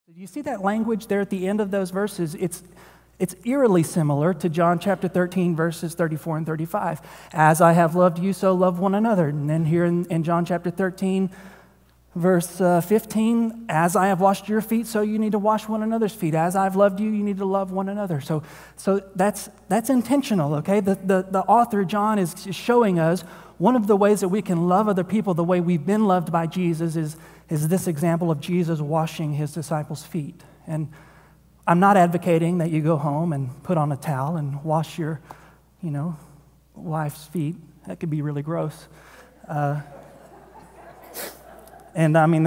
Do you see that language there at the end of those verses? It's eerily similar to John chapter 13, verses 34 and 35. As I have loved you, so love one another. And then here in John chapter 13, verse 15, as I have washed your feet, so you need to wash one another's feet. As I've loved you, you need to love one another. So that's intentional, okay? The author, John, is showing us one of the ways that we can love other people the way we've been loved by Jesus is this example of Jesus washing his disciples' feet. And I'm not advocating that you go home and put on a towel and wash your, wife's feet. That could be really gross. And I mean,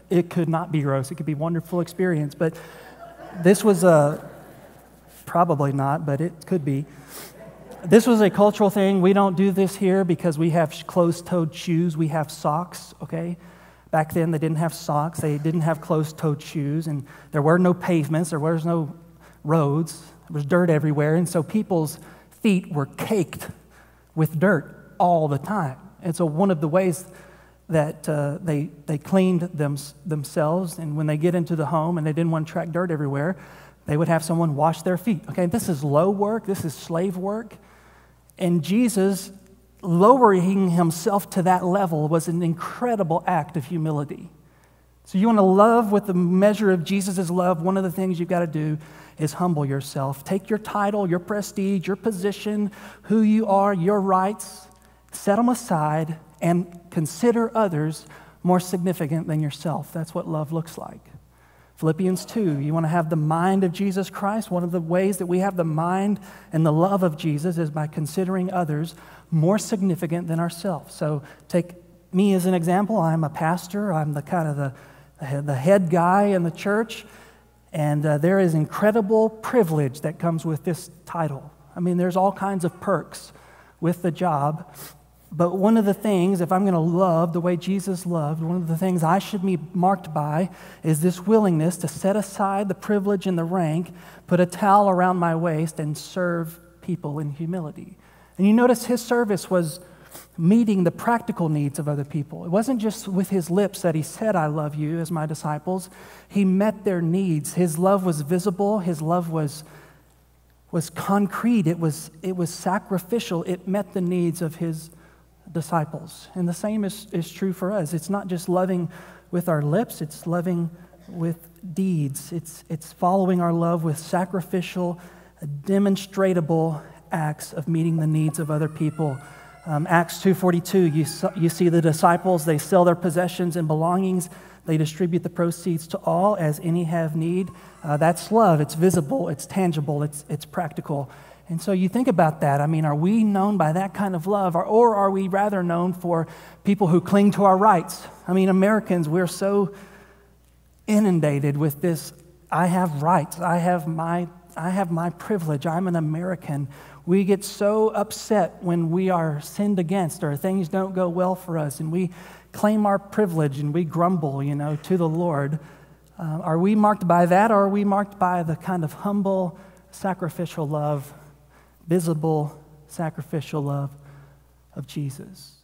it could not be gross. It could be a wonderful experience. But this was probably not, but it could be. This was a cultural thing. We don't do this here because we have closed-toed shoes. We have socks, okay? Back then, they didn't have socks. They didn't have closed-toed shoes. And there were no pavements. There was no roads. There was dirt everywhere. And so people's feet were caked with dirt all the time. And so one of the ways that they cleaned themselves, and when they get into the home and they didn't want to track dirt everywhere, they would have someone wash their feet. Okay, this is low work. This is slave work. And Jesus lowering himself to that level was an incredible act of humility. So you want to love with the measure of Jesus' love, one of the things you've got to do is humble yourself. Take your title, your prestige, your position, who you are, your rights, set them aside and consider others more significant than yourself. That's what love looks like. Philippians 2, you want to have the mind of Jesus Christ. One of the ways that we have the mind and the love of Jesus is by considering others more significant than ourselves. So take me as an example. I'm a pastor. I'm the head guy in the church. And there is incredible privilege that comes with this title. I mean, there's all kinds of perks with the job. But one of the things, if I'm going to love the way Jesus loved, one of the things I should be marked by is this willingness to set aside the privilege and the rank, put a towel around my waist, and serve people in humility. And you notice his service was meeting the practical needs of other people. It wasn't just with his lips that he said, I love you as my disciples. He met their needs. His love was visible. His love was concrete. It was sacrificial. It met the needs of his disciples. And the same is true for us. It's not just loving with our lips, it's loving with deeds. It's following our love with sacrificial, demonstratable acts of meeting the needs of other people. Acts 2:42, you see the disciples, they sell their possessions and belongings, they distribute the proceeds to all as any have need. That's love. It's visible, it's tangible, it's practical. And so you think about that. I mean, are we known by that kind of love, or are we rather known for people who cling to our rights? I mean, Americans, we're so inundated with this, I have rights, I have my privilege, I'm an American. We get so upset when we are sinned against or things don't go well for us, and we claim our privilege and we grumble, to the Lord. Are we marked by that, or are we marked by the kind of humble, sacrificial love, visible, sacrificial love of Jesus?